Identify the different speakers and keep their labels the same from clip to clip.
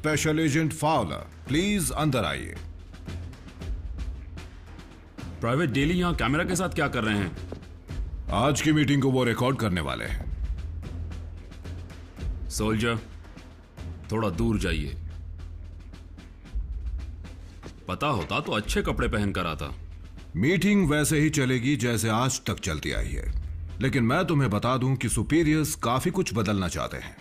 Speaker 1: Special agent Fowler, please अंदर आइए।
Speaker 2: Private daily यहाँ कैमरा के साथ क्या कर रहे हैं?
Speaker 1: आज की मीटिंग को वो रिकॉर्ड करने वाले हैं।
Speaker 2: सोल्जर, थोड़ा दूर जाइए। पता होता तो अच्छे कपड़े पहन कर आता।
Speaker 1: मीटिंग वैसे ही चलेगी जैसे आज तक चलती आई है, लेकिन मैं तुम्हें बता दूं कि सुपीरियर्स काफी कुछ बदलना चाहते हैं।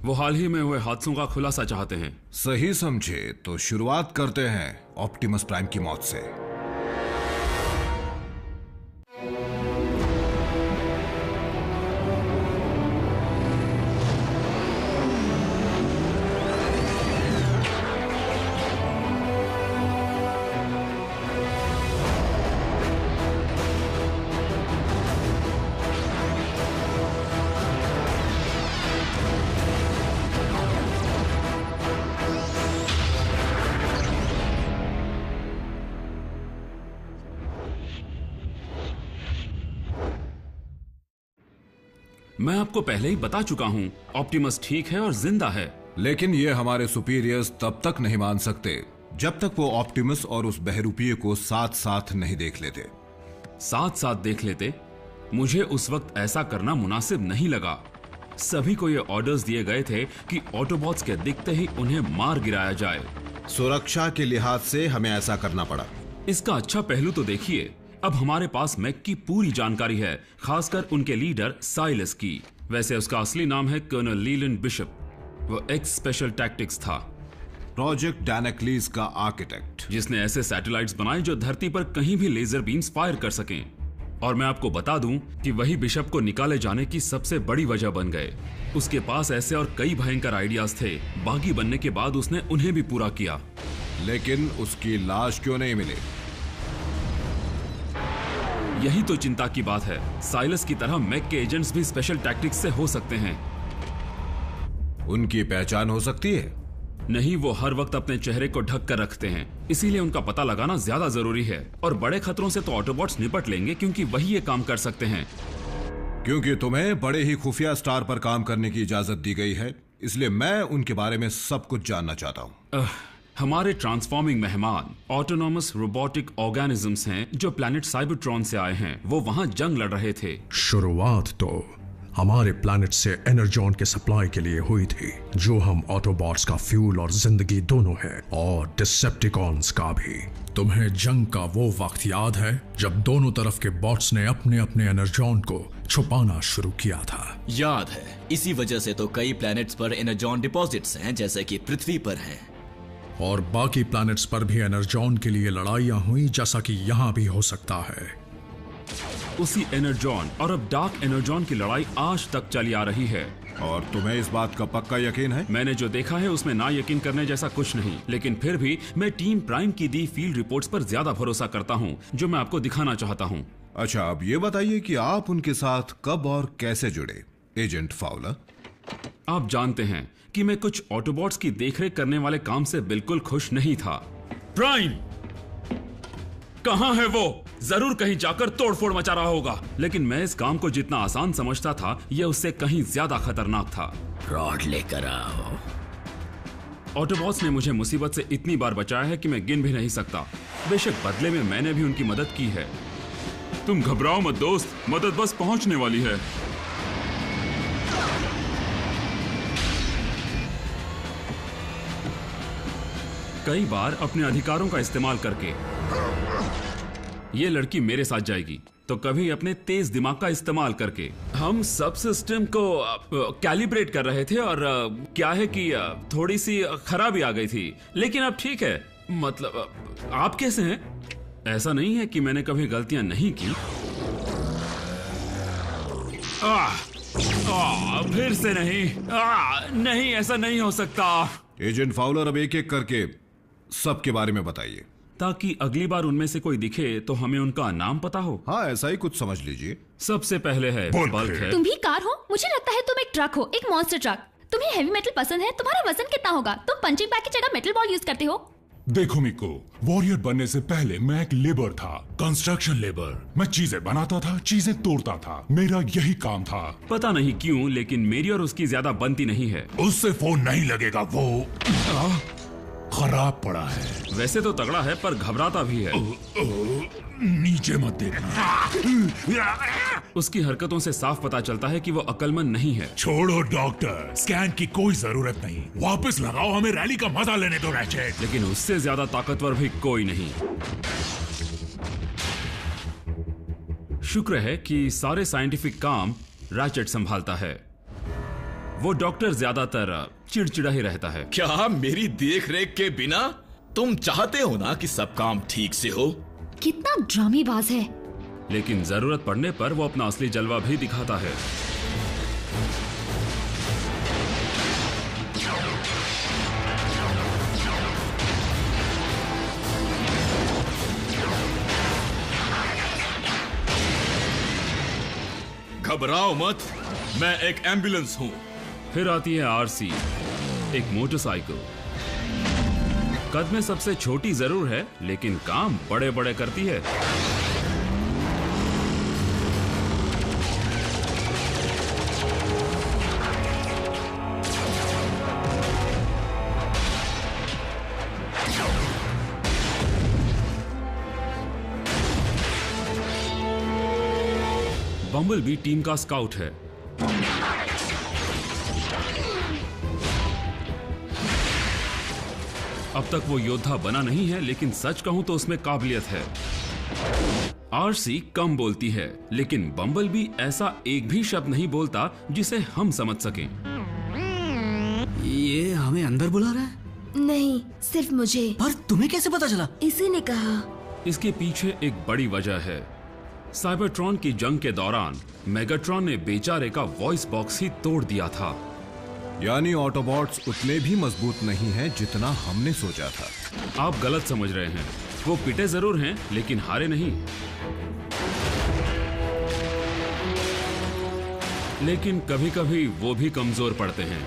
Speaker 2: वो हाल ही में हुए हादसों का खुलासा चाहते हैं।
Speaker 1: सही समझे तो शुरुआत करते हैं ऑप्टिमस प्राइम की मौत से।
Speaker 2: मैं आपको पहले ही बता चुका हूँ, ऑप्टिमस ठीक है और जिंदा है।
Speaker 1: लेकिन ये हमारे सुपीरियर्स तब तक नहीं मान सकते जब तक वो ऑप्टिमस और उस बहरूपिये को साथ साथ नहीं देख लेते।
Speaker 2: साथ साथ देख लेते? मुझे उस वक्त ऐसा करना मुनासिब नहीं लगा। सभी को ये ऑर्डर्स दिए गए थे कि ऑटोबॉट्स के दिखते ही उन्हें मार गिराया जाए।
Speaker 1: सुरक्षा के लिहाज से हमें ऐसा करना पड़ा।
Speaker 2: इसका अच्छा पहलू तो देखिए, अब हमारे पास मैक की पूरी जानकारी है, खासकर उनके लीडर साइलस की। वैसे उसका असली नाम है कर्नल लीलैंड बिशप। वो एक्स स्पेशल टैक्टिक्स था,
Speaker 1: प्रोजेक्ट डैनेक्लीज का आर्किटेक्ट,
Speaker 2: जिसने ऐसे सैटेलाइट्स बनाए जो धरती पर कहीं भी लेजर बीम्स फायर कर सकें। और मैं आपको बता दूं कि वही बिशप को निकाले जाने की सबसे बड़ी वजह बन गए। उसके पास ऐसे और कई भयंकर आइडियाज थे, बागी बनने के बाद उसने उन्हें भी पूरा किया।
Speaker 1: लेकिन उसकी लाश क्यों नहीं मिली?
Speaker 2: यही तो चिंता की बात है। साइलस की तरह मैक के एजेंट्स भी स्पेशल टैक्टिक्स से हो सकते हैं।
Speaker 1: उनकी पहचान हो सकती है?
Speaker 2: नहीं, वो हर वक्त अपने चेहरे को ढक कर रखते हैं, इसीलिए उनका पता लगाना ज्यादा जरूरी है। और बड़े खतरों से तो ऑटोबॉट्स निपट लेंगे, क्योंकि वही ये काम कर सकते हैं।
Speaker 1: क्योंकि तुम्हें बड़े ही खुफिया स्टार पर काम करने की इजाजत दी गई है, इसलिए मैं उनके बारे में सब कुछ जानना चाहता हूँ।
Speaker 2: हमारे ट्रांसफॉर्मिंग मेहमान ऑटोनॉमस रोबोटिक ऑर्गेनिजम्स हैं जो प्लैनेट साइबरट्रॉन से आए हैं। वो वहां जंग लड़ रहे थे।
Speaker 3: शुरुआत तो हमारे प्लैनेट से एनर्जॉन के सप्लाई के लिए हुई थी, जो हम ऑटोबॉट्स का फ्यूल और जिंदगी दोनों है, और डिसेप्टिकॉन्स का भी। तुम्हें जंग का वो वक्त याद है जब दोनों तरफ के बॉट्स ने अपने अपने एनर्जॉन को छुपाना शुरू किया था?
Speaker 4: याद है। इसी वजह से तो कई प्लैनेट्स पर एनर्जॉन डिपॉजिट्स हैं, जैसे कि पृथ्वी पर हैं।
Speaker 3: और बाकी प्लैनेट्स पर भी एनर्जॉन के लिए लड़ाइयां हुई, जैसा कि यहाँ भी हो सकता है।
Speaker 2: उसी एनर्जॉन और अब डार्क एनर्जॉन की लड़ाई आज तक चली आ रही है।
Speaker 1: और तुम्हें इस बात का पक्का यकीन है?
Speaker 2: मैंने जो देखा है उसमें ना यकीन करने जैसा कुछ नहीं, लेकिन फिर भी मैं टीम प्राइम की दी फील्ड रिपोर्ट्स पर ज्यादा भरोसा करता हूँ, जो मैं आपको दिखाना चाहता हूँ।
Speaker 1: अच्छा, अब ये बताइए कि आप उनके साथ कब और कैसे जुड़े, एजेंट फाउलर?
Speaker 2: आप जानते हैं कि मैं कुछ ऑटोबॉट्स की देखरेख करने वाले काम से बिल्कुल खुश नहीं था। प्राइम कहां है वो? जरूर कहीं जाकर तोड़फोड़ मचा रहा होगा। लेकिन मैं इस काम को जितना आसान समझता था, यह उससे कहीं ज्यादा खतरनाक था।
Speaker 4: रॉड लेकर आओ।
Speaker 2: ऑटोबॉट्स ने मुझे मुसीबत से इतनी बार बचाया है कि मैं गिन भी नहीं सकता। बेशक बदले में मैंने भी उनकी मदद की है। तुम घबराओ मत दोस्त, मदद बस पहुंचने वाली है। कई बार अपने अधिकारों का इस्तेमाल करके ये लड़की मेरे साथ जाएगी, तो कभी अपने तेज दिमाग का इस्तेमाल करके। हम सब सिस्टम को कैलिब्रेट कर रहे थे, और क्या है कि थोड़ी सी खराबी आ गई थी, लेकिन अब ठीक है। मतलब आप कैसे हैं? ऐसा नहीं है कि मैंने कभी गलतियां नहीं की। फिर से नहीं। नहीं, ऐसा नहीं हो सकता।
Speaker 1: एजेंट फाउलर, अब एक एक करके सबके बारे में बताइए,
Speaker 2: ताकि अगली बार उनमें से कोई दिखे तो हमें उनका नाम पता हो।
Speaker 1: हाँ, ऐसा ही कुछ समझ लीजिए।
Speaker 2: सबसे पहले है बल्क है।
Speaker 5: तुम भी कार हो? मुझे लगता है तुम एक ट्रक हो, एक मॉन्स्टर ट्रक। तुम्हें हेवी मेटल पसंद है? तुम्हारा वजन कितना होगा? तुम पंचिंग बैग की जगह मेटल बॉल यूज करते हो।
Speaker 6: देखो मिको, वॉरियर बनने से पहले मैं एक लेबर था, कंस्ट्रक्शन लेबर। मैं चीजें बनाता था, चीजें तोड़ता था, मेरा यही काम था।
Speaker 2: पता नहीं क्यों, लेकिन मेरी और उसकी ज्यादा बनती नहीं है।
Speaker 6: उससे फोन नहीं लगेगा, वो खराब पड़ा है।
Speaker 2: वैसे तो तगड़ा है पर घबराता भी है।
Speaker 6: नीचे मत देखना।
Speaker 2: उसकी हरकतों से साफ पता चलता है कि वो अक्लमंद नहीं है।
Speaker 6: छोड़ो डॉक्टर, स्कैन की कोई जरूरत नहीं। वापस लगाओ, हमें रैली का मजा लेने दो रैचेट।
Speaker 2: लेकिन उससे ज्यादा ताकतवर भी कोई नहीं। शुक्र है कि सारे साइंटिफिक काम रैचेट संभालता है। वो डॉक्टर ज्यादातर चिड़चिड़ा ही रहता है।
Speaker 4: क्या मेरी देख रेख के बिना तुम चाहते हो ना कि सब काम ठीक से हो?
Speaker 5: कितना ड्रामेबाज है।
Speaker 2: लेकिन जरूरत पड़ने पर वो अपना असली जलवा भी दिखाता है।
Speaker 4: घबराओ मत, मैं एक एम्बुलेंस हूँ।
Speaker 2: फिर आती है आरसी, एक मोटरसाइकिल। कद में सबसे छोटी जरूर है, लेकिन काम बड़े बड़े करती है। बम्बल भी टीम का स्काउट है। अब तक वो योद्धा बना नहीं है, लेकिन सच कहूं तो उसमें काबिलियत है। आरसी कम बोलती है, लेकिन बम्बल भी ऐसा एक भी शब्द नहीं बोलता जिसे हम समझ सकें।
Speaker 7: ये हमें अंदर बुला रहा है?
Speaker 5: नहीं, सिर्फ मुझे।
Speaker 7: पर तुम्हें कैसे पता चला?
Speaker 5: इसी ने कहा।
Speaker 2: इसके पीछे एक बड़ी वजह है। साइबरट्रॉन की जंग के दौरान मेगाट्रॉन ने बेचारे का वॉइस बॉक्स ही तोड़ दिया था।
Speaker 1: यानी ऑटोबॉट्स उतने भी मजबूत नहीं हैं जितना हमने सोचा था।
Speaker 2: आप गलत समझ रहे हैं। वो पिटे जरूर हैं, लेकिन हारे नहीं। लेकिन कभी कभी वो भी कमजोर पड़ते हैं।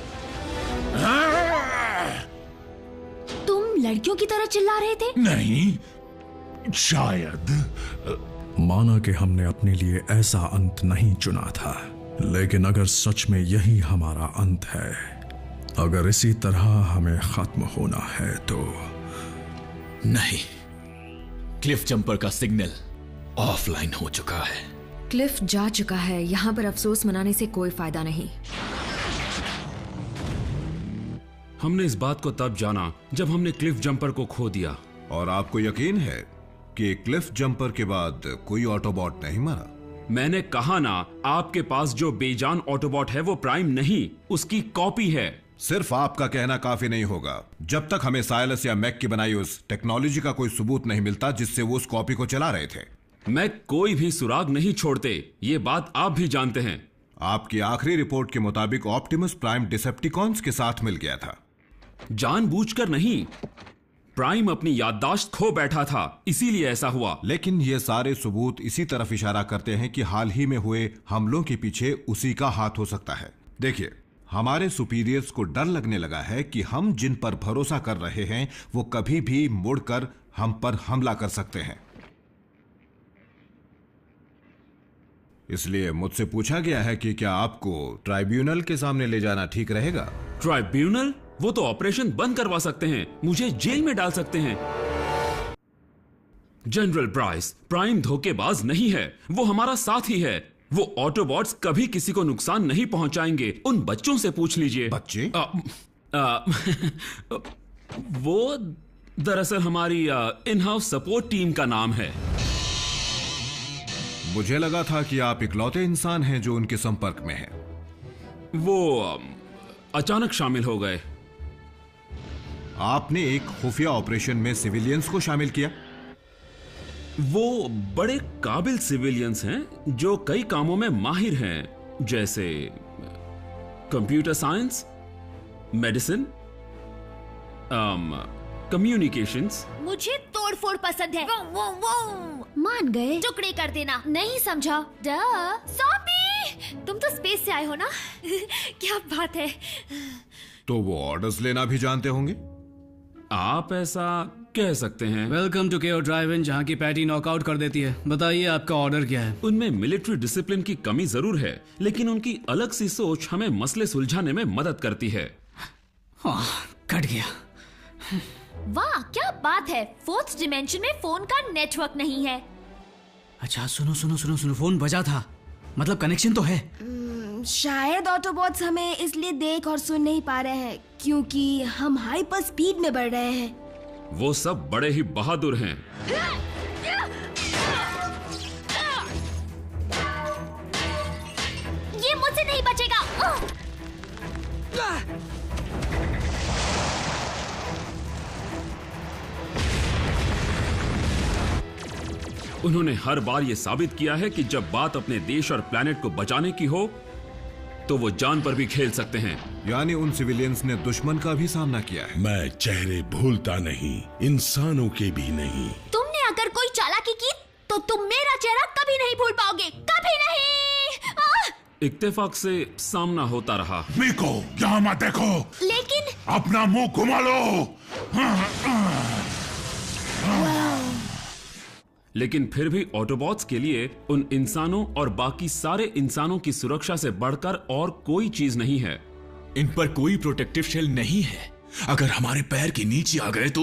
Speaker 5: तुम लड़कियों की तरह चिल्ला रहे थे?
Speaker 6: नहीं, शायद।
Speaker 3: माना कि हमने अपने लिए ऐसा अंत नहीं चुना था, लेकिन अगर सच में यही हमारा अंत है, अगर इसी तरह हमें खत्म होना है तो
Speaker 4: नहीं, क्लिफ जंपर का सिग्नल ऑफलाइन हो चुका है।
Speaker 8: क्लिफ जा चुका है। यहाँ पर अफसोस मनाने से कोई फायदा नहीं।
Speaker 2: हमने इस बात को तब जाना जब हमने क्लिफ जंपर को खो दिया।
Speaker 1: और आपको यकीन है कि क्लिफ जंपर के बाद कोई ऑटोबॉट नहीं मरा?
Speaker 2: मैंने कहा ना, आपके पास जो बेजान ऑटोबॉट है वो प्राइम नहीं, उसकी कॉपी है।
Speaker 1: सिर्फ आपका कहना काफी नहीं होगा। जब तक हमें साइलस या मैक की बनाई उस टेक्नोलॉजी का कोई सबूत नहीं मिलता जिससे वो उस कॉपी को चला रहे थे।
Speaker 2: मैक कोई भी सुराग नहीं छोड़ते, ये बात आप भी जानते हैं।
Speaker 1: आपकी आखिरी रिपोर्ट के मुताबिक ऑप्टिमस प्राइम डिसेप्टिकॉन्स के साथ मिल गया था।
Speaker 2: जानबूझकर नहीं, प्राइम अपनी याददाश्त खो बैठा था, इसीलिए ऐसा हुआ।
Speaker 1: लेकिन ये सारे सबूत इसी तरफ इशारा करते हैं कि हाल ही में हुए हमलों के पीछे उसी का हाथ हो सकता है। देखिए, हमारे सुपीरियर्स को डर लगने लगा है कि हम जिन पर भरोसा कर रहे हैं वो कभी भी मुड़कर हम पर हमला कर सकते हैं। इसलिए मुझसे पूछा गया है कि क्या आपको ट्राइब्यूनल के सामने ले जाना ठीक रहेगा?
Speaker 2: ट्राइब्यूनल? वो तो ऑपरेशन बंद करवा सकते हैं, मुझे जेल में डाल सकते हैं। जनरल ब्राइस प्राइम धोखेबाज नहीं है, वो हमारा साथी है। वो ऑटोबॉट्स कभी किसी को नुकसान नहीं पहुंचाएंगे। उन बच्चों से पूछ लीजिए।
Speaker 1: बच्चे?
Speaker 2: वो दरअसल हमारी इन हाउस सपोर्ट टीम का नाम है।
Speaker 1: मुझे लगा था कि आप इकलौते इंसान हैं जो उनके संपर्क में हैं।
Speaker 2: वो अचानक शामिल हो गए।
Speaker 1: आपने एक खुफिया ऑपरेशन में सिविलियंस को शामिल किया?
Speaker 2: वो बड़े काबिल सिविलियंस हैं जो कई कामों में माहिर हैं, जैसे कंप्यूटर साइंस, मेडिसिन, कम्युनिकेशंस।
Speaker 5: मुझे तोड़फोड़ पसंद है। वो। मान गए? टुकड़े कर देना। नहीं समझा? सॉपी, तुम तो स्पेस से आए हो ना? क्या बात है।
Speaker 1: तो वो ऑर्डर्स लेना भी जानते होंगे?
Speaker 2: आप ऐसा कह सकते हैं।
Speaker 7: वेलकम टू केओ ड्राइव इन, जहाँ की पैटी नॉकआउट कर देती है। बताइए आपका ऑर्डर क्या है?
Speaker 2: उनमें मिलिट्री डिसिप्लिन की कमी जरूर है, लेकिन उनकी अलग सी सोच हमें मसले सुलझाने में मदद करती है।
Speaker 7: हाँ, कट गया।
Speaker 5: वाह क्या बात है, 4th डिमेंशन में फोन का नेटवर्क नहीं है।
Speaker 7: अच्छा सुनो सुनो सुनो सुनो, फोन बजा था, मतलब कनेक्शन तो है।
Speaker 9: शायद ऑटोबॉट्स हमें इसलिए देख और सुन नहीं पा रहे हैं क्योंकि हम हाइपर स्पीड में बढ़ रहे हैं।
Speaker 2: वो सब बड़े ही बहादुर हैं।
Speaker 5: ये मुझसे नहीं बचेगा।
Speaker 2: उन्होंने हर बार ये साबित किया है कि जब बात अपने देश और प्लेनेट को बचाने की हो तो वो जान पर भी खेल सकते हैं।
Speaker 1: यानी उन सिविलियंस ने दुश्मन का भी सामना किया है।
Speaker 10: मैं चेहरे भूलता नहीं, इंसानों के भी नहीं।
Speaker 5: तुमने अगर कोई चालाकी की तो तुम मेरा चेहरा कभी नहीं भूल पाओगे, कभी नहीं।
Speaker 2: इत्तेफाक से सामना होता रहा।
Speaker 6: मीको, यहाँ मत देखो।
Speaker 5: लेकिन
Speaker 6: अपना मुंह घुमा लो।
Speaker 2: लेकिन फिर भी ऑटोबॉट्स के लिए उन इंसानों और बाकी सारे इंसानों की सुरक्षा से बढ़कर और कोई चीज नहीं है।
Speaker 4: इन पर कोई प्रोटेक्टिव शेल नहीं है। अगर हमारे पैर के नीचे आ गए तो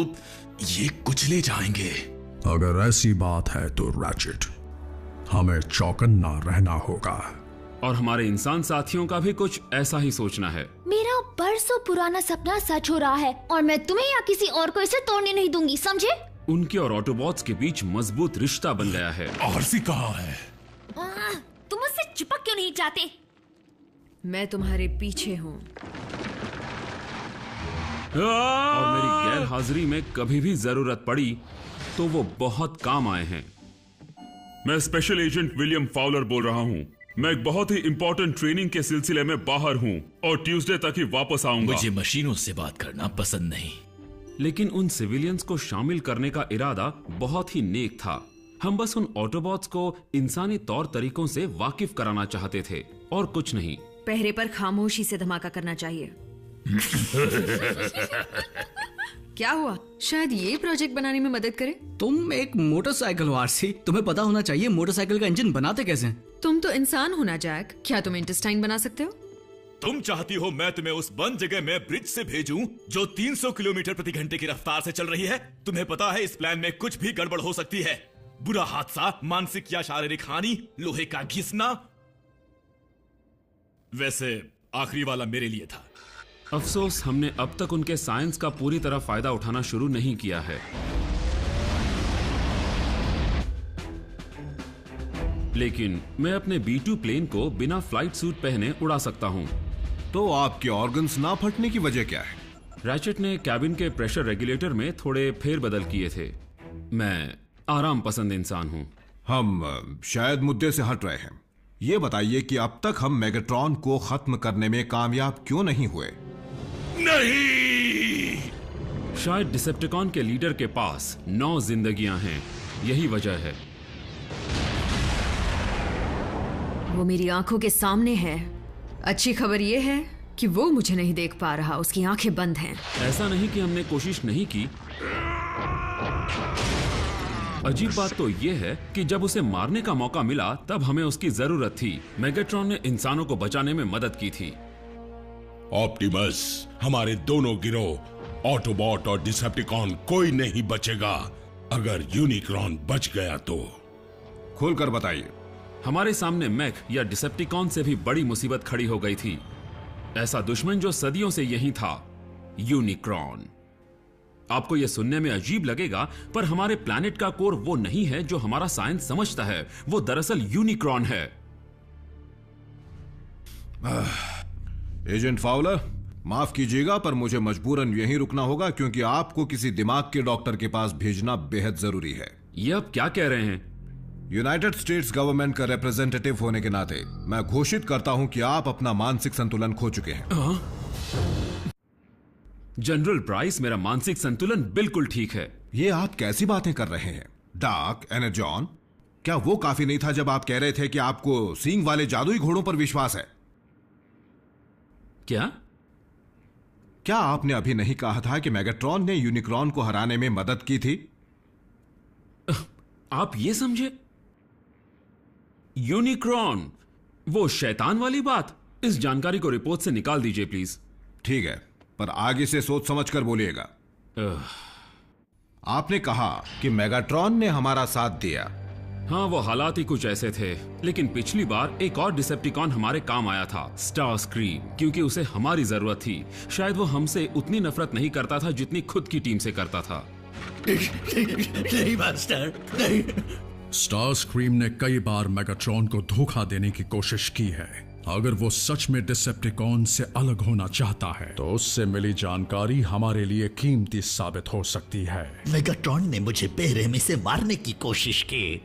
Speaker 4: ये कुचले जाएंगे।
Speaker 3: अगर ऐसी बात है तो रैचेट, हमें चौकन्ना रहना होगा।
Speaker 2: और हमारे इंसान साथियों का भी कुछ ऐसा ही सोचना है।
Speaker 5: मेरा बरसों पुराना सपना सच हो रहा है और मैं तुम्हें या किसी और को इसे तोड़ने नहीं दूंगी, समझे?
Speaker 2: उनके और ऑटोबॉट्स के बीच मजबूत रिश्ता बन गया है।
Speaker 6: आरसी कहाँ है?
Speaker 5: तुम मुझसे चिपक क्यों नहीं जाते?
Speaker 8: मैं तुम्हारे पीछे हूँ।
Speaker 2: और मेरी गैर हाजिरी में कभी भी जरूरत पड़ी तो वो बहुत काम आए हैं। मैं स्पेशल एजेंट विलियम फाउलर बोल रहा हूँ। मैं एक बहुत ही इंपॉर्टेंट ट्रेनिंग के सिलसिले में बाहर हूँ और ट्यूसडे तक ही वापस आऊंगा।
Speaker 4: मुझे मशीनों से बात करना पसंद नहीं।
Speaker 2: लेकिन उन सिविलियंस को शामिल करने का इरादा बहुत ही नेक था। हम बस उन ऑटोबॉट्स को इंसानी तौर तरीकों से वाकिफ कराना चाहते थे और कुछ नहीं।
Speaker 8: पहरे पर खामोशी से धमाका करना चाहिए। क्या हुआ? शायद ये प्रोजेक्ट बनाने में मदद करे।
Speaker 7: तुम एक मोटरसाइकिल हो आरसी, तुम्हें पता होना चाहिए मोटरसाइकिल का इंजन बनाते कैसे हैं।
Speaker 8: तुम तो इंसान हो ना जैक, क्या तुम इंटेस्टाइन बना सकते हो?
Speaker 4: तुम चाहती हो मैं तुम्हें उस बंद जगह में ब्रिज से भेजूं जो 300 किलोमीटर प्रति घंटे की रफ्तार से चल रही है? तुम्हें पता है इस प्लान में कुछ भी गड़बड़ हो सकती है। बुरा हादसा, मानसिक या शारीरिक हानि, लोहे का घिसना। वैसे आखिरी वाला मेरे लिए था।
Speaker 2: अफसोस हमने अब तक उनके साइंस का पूरी तरह फायदा उठाना शुरू नहीं किया है। लेकिन मैं अपने B2 प्लेन को बिना फ्लाइट सूट पहने उड़ा सकता हूं।
Speaker 1: तो आपके ऑर्गन्स ना फटने की वजह क्या है?
Speaker 2: रैचेट ने कैबिन के प्रेशर रेगुलेटर में थोड़े फेरबदल किए थे। मैं आराम पसंद इंसान हूं।
Speaker 1: हम शायद मुद्दे से हट रहे हैं। ये बताइए कि अब तक हम मेगाट्रॉन को खत्म करने में कामयाब क्यों नहीं हुए?
Speaker 6: नहीं!
Speaker 2: शायद डिसेप्टिकॉन के लीडर के पास 9 जिंदगियां हैं, यही वजह है।
Speaker 8: वो मेरी आंखों के सामने है। अच्छी खबर ये है कि वो मुझे नहीं देख पा रहा, उसकी आंखें बंद हैं।
Speaker 2: ऐसा नहीं कि हमने कोशिश नहीं की। अजीब बात तो ये है कि जब उसे मारने का मौका मिला तब हमें उसकी जरूरत थी। मेगाट्रॉन ने इंसानों को बचाने में मदद की थी।
Speaker 10: ऑप्टिमस, हमारे दोनों गिरोह ऑटोबॉट और डिसेप्टिकॉन कोई नहीं बचेगा। अगर यूनिक्रॉन बच गया तो।
Speaker 1: खोलकर बताइए।
Speaker 2: हमारे सामने मैक या डिसेप्टिकॉन से भी बड़ी मुसीबत खड़ी हो गई थी। ऐसा दुश्मन जो सदियों से यही था, यूनिक्रॉन। आपको यह सुनने में अजीब लगेगा, पर हमारे प्लैनेट का कोर वो नहीं है जो हमारा साइंस समझता है। वो दरअसल यूनिक्रॉन है।
Speaker 1: एजेंट फाउलर, माफ कीजिएगा पर मुझे मजबूरन यहीं रुकना होगा क्योंकि आपको किसी दिमाग के डॉक्टर के पास भेजना बेहद जरूरी है।
Speaker 2: ये आप क्या कह रहे हैं?
Speaker 1: यूनाइटेड स्टेट्स गवर्नमेंट का रिप्रेजेंटेटिव होने के नाते मैं घोषित करता हूं कि आप अपना मानसिक संतुलन खो चुके हैं।
Speaker 2: जनरल प्राइस, मेरा मानसिक संतुलन बिल्कुल ठीक है।
Speaker 1: ये आप कैसी बातें कर रहे हैं? डार्क एनर्जॉन, क्या वो काफी नहीं था जब आप कह रहे थे कि आपको सींग वाले जादुई घोड़ों पर विश्वास है?
Speaker 2: क्या
Speaker 1: क्या आपने अभी नहीं कहा था कि मेगाट्रॉन ने यूनिक्रॉन को हराने में मदद की थी?
Speaker 2: आप ये समझे? यूनिक्रॉन, वो शैतान वाली बात? इस जानकारी को रिपोर्ट से निकाल दीजिए प्लीज।
Speaker 1: ठीक है, पर आगे से सोच समझ कर बोलिएगा। आपने कहा कि मेगाट्रॉन ने हमारा साथ दिया।
Speaker 2: हाँ, वो हालात ही कुछ ऐसे थे, लेकिन पिछली बार एक और डिसेप्टिकॉन हमारे काम आया था, स्टार स्क्रीम, क्योंकि उसे हमारी जरूरत थी। शायद वो हमसे उतनी नफरत नहीं करता था जितनी खुद की टीम से करता था।
Speaker 11: नहीं मास्टर, नहीं।
Speaker 3: स्टार स्क्रीम ने कई बार मेगाट्रॉन को धोखा देने की कोशिश की है। अगर वो सच में डिसेप्टिकॉन से अलग होना चाहता है तो उससे मिली जानकारी हमारे लिए कीमती साबित हो सकती है।
Speaker 11: मेगाट्रॉन ने मुझे बेरहमी से मारने की कोशिश की।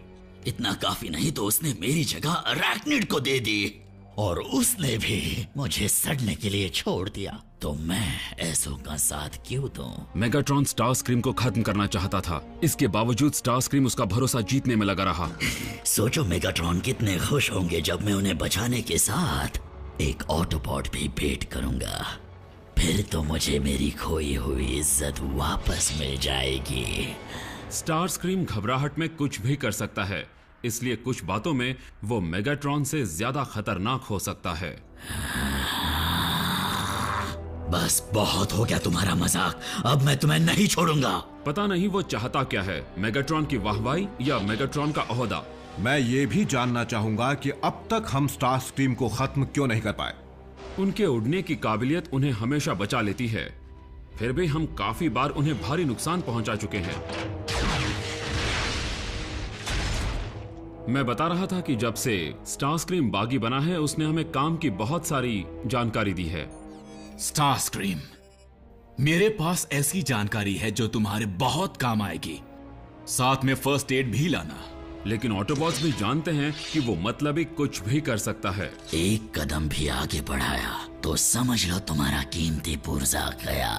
Speaker 11: इतना काफी नहीं तो उसने मेरी जगह अरैक्निड को दे दी, और उसने भी मुझे सड़ने के लिए छोड़ दिया। तो मैं ऐसों का साथ क्यों दूं?
Speaker 2: मेगाट्रॉन स्टार स्क्रीम को खत्म करना चाहता था, इसके बावजूद स्टार स्क्रीम उसका भरोसा जीतने में लगा रहा।
Speaker 11: सोचो मेगाट्रॉन कितने खुश होंगे जब मैं उन्हें बचाने के साथ एक ऑटोबॉट भी भेंट करूंगा। फिर तो मुझे मेरी खोई हुई इज्जत वापस मिल जाएगी।
Speaker 2: स्टार स्क्रीम घबराहट में कुछ भी कर सकता है, इसलिए कुछ बातों में वो मेगाट्रॉन से ज्यादा खतरनाक हो सकता है।
Speaker 11: बस बहुत हो गया तुम्हारा मजाक, अब मैं तुम्हें नहीं छोड़ूंगा।
Speaker 2: पता नहीं वो चाहता क्या है, मेगाट्रॉन की वाहवाही या मेगाट्रॉन का ओहदा।
Speaker 1: मैं ये भी जानना चाहूंगा कि अब तक हम स्टार स्क्रीम को खत्म क्यों नहीं कर पाए।
Speaker 2: उनके उड़ने की काबिलियत उन्हें हमेशा बचा लेती है, फिर भी हम काफी बार उन्हें भारी नुकसान पहुंचा चुके हैं। मैं बता रहा था कि जब से स्टार स्क्रीम बागी बना है उसने हमें काम की बहुत सारी जानकारी दी है।
Speaker 4: स्टार स्क्रीम, मेरे पास ऐसी जानकारी है जो तुम्हारे बहुत काम आएगी। साथ में फर्स्ट एड भी लाना।
Speaker 2: लेकिन ऑटोबॉट्स भी जानते हैं कि वो मतलबी कुछ भी कर सकता है।
Speaker 11: एक कदम भी आगे बढ़ाया तो समझ लो तुम्हारा कीमती पुर्जा गया।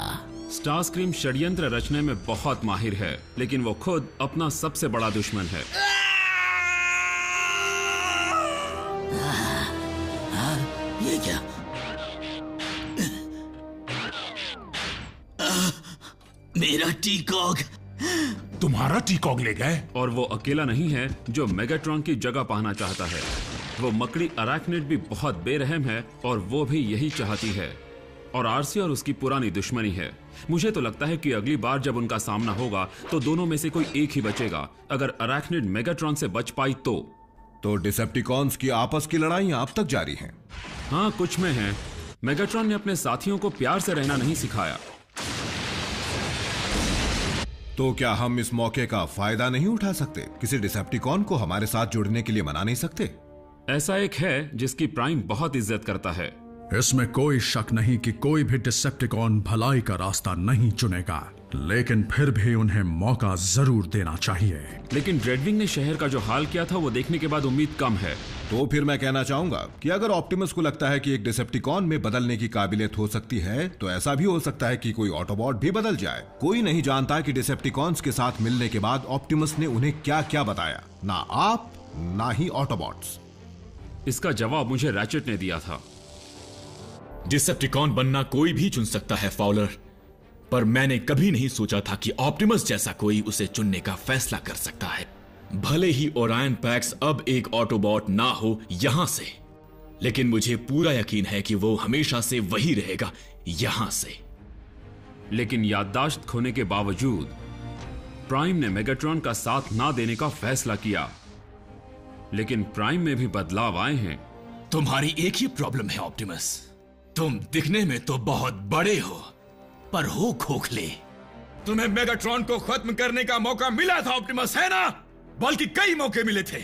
Speaker 2: स्टार स्क्रीम षड्यंत्र रचने में बहुत माहिर है, लेकिन वो खुद अपना सबसे बड़ा दुश्मन है।
Speaker 11: ये क्या? मेरा टीकॉग।
Speaker 6: तुम्हारा टीकॉग ले गए?
Speaker 2: और वो अकेला नहीं है जो मेगाट्रॉन की जगह पाना चाहता है। वो मकड़ी अरैक्निड भी बहुत बेरहम है और वो भी यही चाहती है। और आरसी और उसकी पुरानी दुश्मनी है। मुझे तो लगता है कि अगली बार जब उनका सामना होगा तो दोनों में से कोई एक ही बचेगा। अगर अरैक्निड मेगाट्रॉन से बच पाई तो
Speaker 1: डिसेप्टिकॉन्स की आपस की लड़ाइयां अब तक जारी हैं।
Speaker 2: हाँ, कुछ में है। मेगाट्रॉन ने अपने साथियों को प्यार से रहना नहीं सिखाया।
Speaker 1: तो क्या हम इस मौके का फायदा नहीं उठा सकते? किसी डिसेप्टिकॉन को हमारे साथ जुड़ने के लिए मना नहीं सकते?
Speaker 2: ऐसा एक है जिसकी प्राइम बहुत इज्जत करता है।
Speaker 3: इसमें कोई शक नहीं कि कोई भी डिसेप्टिकॉन भलाई का रास्ता नहीं चुनेगा, लेकिन फिर भी उन्हें मौका जरूर देना चाहिए।
Speaker 2: लेकिन ड्रेडविंग ने शहर का जो हाल किया था वो देखने के बाद उम्मीद कम है।
Speaker 1: तो फिर मैं कहना चाहूंगा कि अगर ऑप्टिमस को लगता है कि एक डिसेप्टिकॉन में बदलने की काबिलियत हो सकती है तो ऐसा भी हो सकता है कि कोई ऑटोबॉट भी बदल जाए। कोई नहीं जानता कि डिसेप्टिकॉन्स के साथ मिलने के बाद ऑप्टिमस ने उन्हें क्या क्या बताया, ना आप ना ही ऑटोबॉट्स।
Speaker 2: इसका जवाब मुझे रैचेट ने दिया था।
Speaker 4: डिसेप्टिकॉन बनना कोई भी चुन सकता है फाउलर, पर मैंने कभी नहीं सोचा था कि ऑप्टिमस जैसा कोई उसे चुनने का फैसला कर सकता है। भले ही ओरायन पैक्स अब एक ऑटोबॉट ना हो यहां से, लेकिन मुझे पूरा यकीन है कि वो हमेशा से वही रहेगा यहां से।
Speaker 2: लेकिन याददाश्त खोने के बावजूद प्राइम ने मेगाट्रॉन का साथ ना देने का फैसला किया। लेकिन प्राइम में भी बदलाव आए हैं।
Speaker 4: तुम्हारी एक ही प्रॉब्लम है ऑप्टिमस, तुम दिखने में तो बहुत बड़े हो पर हो खोखले। तुम्हें मेगाट्रॉन को खत्म करने का मौका मिला था ऑप्टिमस, है ना? बल्कि कई मौके मिले थे।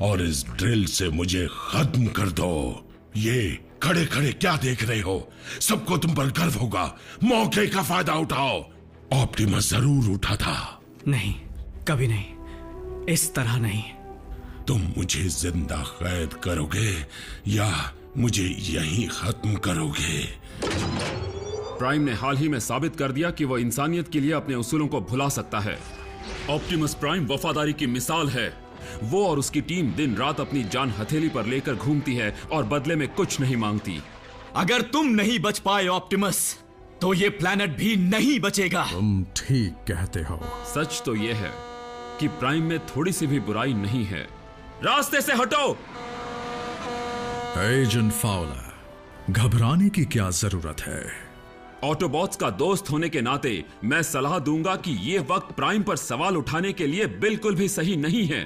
Speaker 10: और इस ड्रिल से मुझे खत्म कर दो। ये खड़े खड़े क्या देख रहे हो? सबको तुम पर गर्व होगा। मौके का फायदा उठाओ। ऑप्टिमस जरूर उठा था।
Speaker 7: नहीं, कभी नहीं, इस तरह नहीं।
Speaker 10: तुम मुझे जिंदा कैद करोगे या मुझे यहीं खत्म करोगे?
Speaker 2: प्राइम ने हाल ही में साबित कर दिया कि वो इंसानियत के लिए अपने उसूलों को भुला सकता है। ऑप्टिमस प्राइम वफादारी की मिसाल है। वो और उसकी टीम दिन रात अपनी जान हथेली पर लेकर घूमती है और बदले में कुछ नहीं मांगती।
Speaker 4: अगर तुम नहीं बच पाए ऑप्टिमस, तो ये प्लैनेट भी नहीं बचेगा।
Speaker 3: तुम ठीक कहते हो।
Speaker 2: सच तो यह है कि प्राइम में थोड़ी सी भी बुराई नहीं है। रास्ते से हटो।
Speaker 3: एजेंट फाउलर, घबराने की क्या जरूरत है?
Speaker 2: ऑटोबॉट्स का दोस्त होने के नाते मैं सलाह दूंगा कि ये वक्त प्राइम पर सवाल उठाने के लिए बिल्कुल भी सही नहीं है,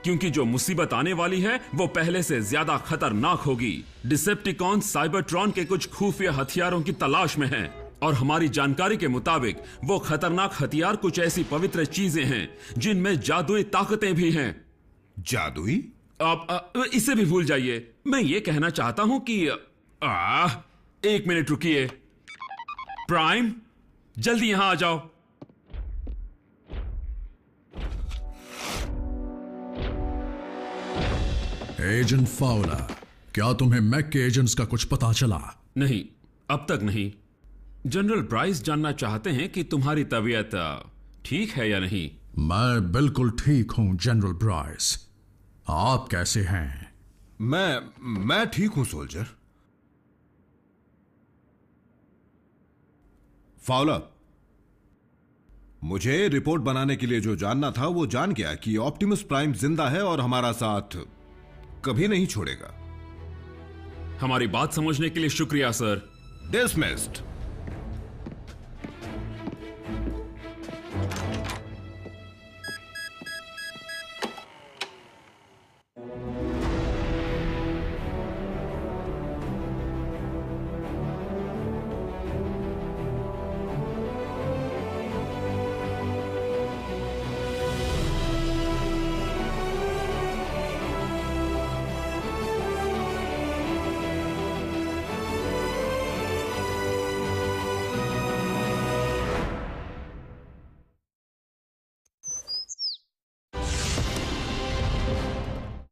Speaker 2: क्योंकि जो मुसीबत आने वाली है वो पहले से ज्यादा खतरनाक होगी। डिसेप्टिकॉन साइबरट्रॉन के कुछ खुफिया हथियारों की तलाश में हैं, और हमारी जानकारी के मुताबिक वो खतरनाक हथियार कुछ ऐसी पवित्र चीजें हैं जिनमें जादुई ताकतें भी हैं।
Speaker 1: जादुई?
Speaker 2: आप इसे भी भूल जाइए। मैं ये कहना चाहता हूं कि एक मिनट रुकिए। प्राइम, जल्दी यहां आ जाओ।
Speaker 3: एजेंट फाउलर, क्या तुम्हें मैक के एजेंट्स का कुछ पता चला?
Speaker 2: नहीं, अब तक नहीं। जनरल ब्राइस जानना चाहते हैं कि तुम्हारी तबीयत ठीक है या नहीं।
Speaker 3: मैं बिल्कुल ठीक हूं जनरल ब्राइस। आप कैसे हैं?
Speaker 1: मैं ठीक हूं सोल्जर। फाउलर, मुझे रिपोर्ट बनाने के लिए जो जानना था वो जान गया कि ऑप्टिमस प्राइम जिंदा है और हमारा साथ कभी नहीं छोड़ेगा।
Speaker 2: हमारी बात समझने के लिए शुक्रिया सर।
Speaker 1: डिसमिस्ड।